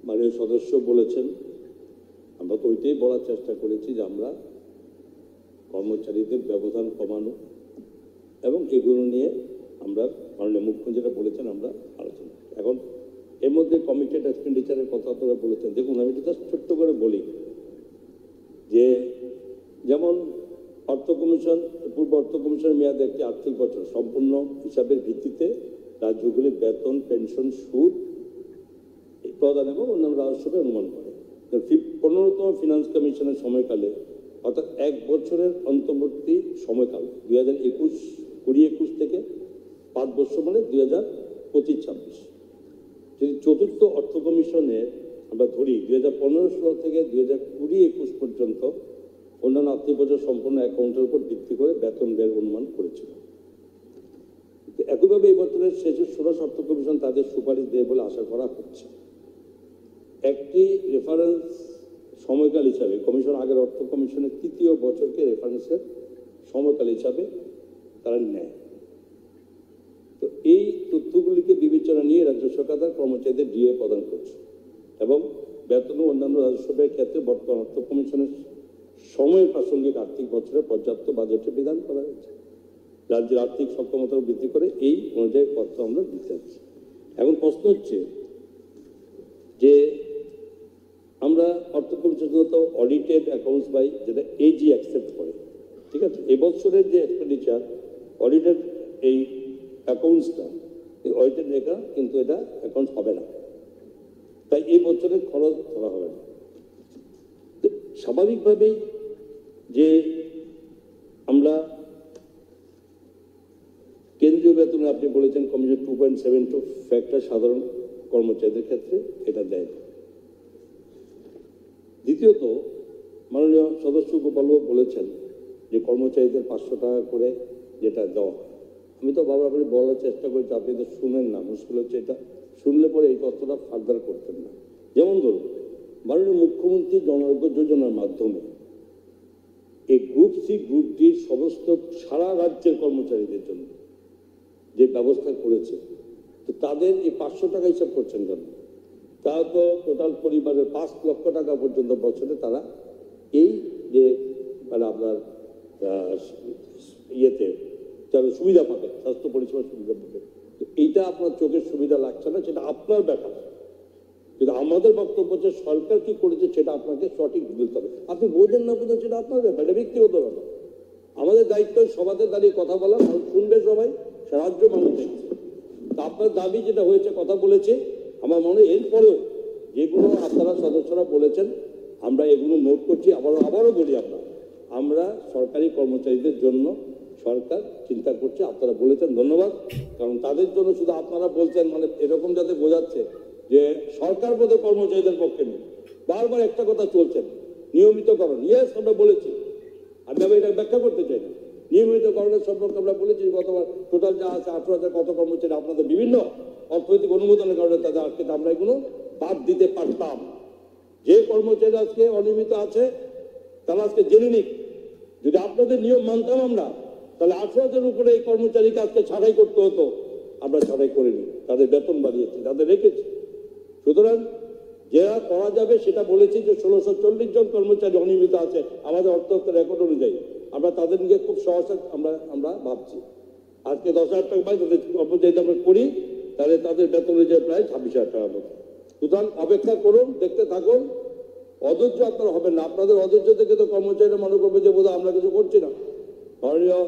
মাননীয় সদস্য বলেছেন, আমরা তো ওইটাই বলার চেষ্টা করেছি যে আমরা কর্মচারীদের ব্যবধান কমানো এবং এগুলো নিয়ে আমরা মাননীয় মুখ্যমন্ত্রী যেটা বলেছেন আমরা আলোচনা। এখন এর মধ্যে কমিটেড এক্সপেন্ডিচারের কথা আপনারা বলেছেন, দেখুন আমি এটা ছোট্ট করে বলি যে যেমন অর্থ কমিশন, পূর্ব অর্থ কমিশনের মেয়াদে একটি আর্থিক বছর সম্পূর্ণ হিসাবের ভিত্তিতে রাজ্যগুলির বেতন, পেনশন, সুদ প্রদান এবং অন্যান্য রাজস্বকে অনুমান করে। 15তম ফিনান্স কমিশনের সময়কালে অর্থাৎ 1 বছরের অন্তর্বর্তী সময়কাল 2021 থেকে 5 বছর মানে 2025-26। যদি চতুর্থ অর্থ কমিশনে আমরা ধরি 2015-16 থেকে 2020-21 পর্যন্ত অন্যান্য আর্থিক বছর সম্পূর্ণ অ্যাকাউন্টের উপর ভিত্তি করে বেতন ব্যয়ের অনুমান করেছিল। একইভাবে এই বছরের শেষে 16 অর্থ কমিশন তাদের সুপারিশ দেবে বলে আশা করা হচ্ছে। একটি রেফারেন্স সময়কাল হিসাবে কমিশন আগের অর্থ কমিশনের 3য় বছরকে রেফারেন্সের সময়কাল হিসাবে তারা নেয়। তো এই তথ্যগুলিকে বিবেচনা নিয়ে রাজ্য সরকার তার কর্মচারীদের ডিএ প্রদান করছে এবং বেতন ও অন্যান্য রাজস্ব ব্যয়ের ক্ষেত্রে বর্তমান অর্থ কমিশনের সময়ের প্রাসঙ্গিক আর্থিক বছরে পর্যাপ্ত বাজেটের বিধান করা হয়েছে। রাজ্যের আর্থিক সক্ষমতা বৃদ্ধি করে এই অনুযায়ী অর্থ আমরা দিতে যাচ্ছি। এখন প্রশ্ন হচ্ছে যে আমরা অর্থ কমিশন অডিটেড অ্যাকাউন্টস বাই যেটা এজি অ্যাকসেপ্ট করে, ঠিক আছে, এবছরের যে এক্সপেন্ডিচার অডিটেড এই অ্যাকাউন্টসটা এই অডিটেড রেখা কিন্তু এটা অ্যাকাউন্টস হবে না, তাই এই বছরের খরচ ধরা হবে না। স্বাভাবিকভাবেই যে আমরা কেন্দ্রীয় বেতনে আপনি বলেছেন কমিশন 2.72 ফ্যাক্টর সাধারণ কর্মচারীদের ক্ষেত্রে এটা দেয়। দ্বিতীয়ত মাননীয় সদস্য গোপালবাবু বলেছেন যে কর্মচারীদের 500 টাকা করে যেটা দেওয়া। আমি তো বাবার আপনি বলার চেষ্টা করছি, আপনি তো শুনেন না। মুশকিল হচ্ছে এটা শুনলে পরে এই তথ্যটা ফার্দার করতেন না। যেমন ধরুন মাননীয় মুখ্যমন্ত্রী জনআরোগ্য যোজনার মাধ্যমে এই গ্রুপ সি গ্রুপ ডির সমস্ত সারা রাজ্যের কর্মচারীদের জন্য যে ব্যবস্থা করেছে, তো তাদের এই 500 টাকা হিসাব করছেন কেন? তারা তো টোটাল পরিবারের 5 লক্ষ টাকা পর্যন্ত বছরে তারা এই যে মানে আপনার ইয়েতে তারা সুবিধা পাবে, স্বাস্থ্য পরিষেবা সুবিধা পাবে। তো এইটা আপনার চোখের সুবিধা লাগছে না, সেটা আপনার ব্যাপার। কিন্তু আমাদের বক্তব্য হচ্ছে সরকার কি করেছে সেটা আপনাকে সঠিক বলতে হবে। আপনি বোঝেন না বোঝেন সেটা আপনার ব্যাপার, এটা ব্যক্তিগত ব্যাপার। আমাদের দায়িত্ব সবাতে দাঁড়িয়ে কথা বলা, শুনবে সবাই, রাজ্য মানুষ দেখছে। তা আপনার দাবি যেটা হয়েছে কথা বলেছে, আমার মনে হয় এরপরেও যেগুলো আপনারা সদস্যরা বলেছেন আমরা এগুলো নোট করছি। আবারও বলি আমরা সরকারি কর্মচারীদের জন্য সরকার চিন্তা করছে, আপনারা বলেছেন ধন্যবাদ। কারণ তাদের জন্য শুধু আপনারা বলছেন মানে এরকম যাতে বোঝাচ্ছে যে সরকার বোধহয় কর্মচারীদের পক্ষে নেই। বারবার একটা কথা চলছেন নিয়মিতকরণ। ইয়েস আমরা বলেছি, আমি এটা ব্যাখ্যা করতে চাই না। নিয়মিতকরণের সম্পর্কে আমরা বলেছি গতবার টোটাল যা আছে 18,000 কত কর্মচারী আপনাদের বিভিন্ন অর্থনৈতিক অনুমোদনের কারণে তাদের আজকে আমরা এগুলো বাদ দিতে পারতাম। যে কর্মচারী আজকে অনিয়মিত আছে তারা আজকে জেনে নিক। যদি আপনাদের নিয়ম মানতাম আমরা, তাহলে 18,000 উপরে এই কর্মচারীকে আজকে ছাঁটাই করতে হতো। আমরা ছাঁটাই করিনি, তাদের বেতন বাড়িয়েছি, তাদের রেখেছি। সুতরাং যেটা করা যাবে সেটা বলেছি যে 1640 জন কর্মচারী অনিয়মিত আছে আমাদের অর্থ রেকর্ড অনুযায়ী। আমরা তাদের নিয়ে খুব সহজে আমরা ভাবছি আজকে 10,000 টাকা পাই, তাদের কর্মচারীতে আমরা করি, তাহলে তাদের বেতন অনুযায়ী প্রায় 26,000 টাকা মতো। সুতরাং অপেক্ষা করুন, দেখতে থাকুন। অধৈর্য আপনারা হবেন না। আপনাদের অধৈর্য থেকে তো কর্মচারীরা মনে করবে যে বোধহয় আমরা কিছু করছি না। মাননীয়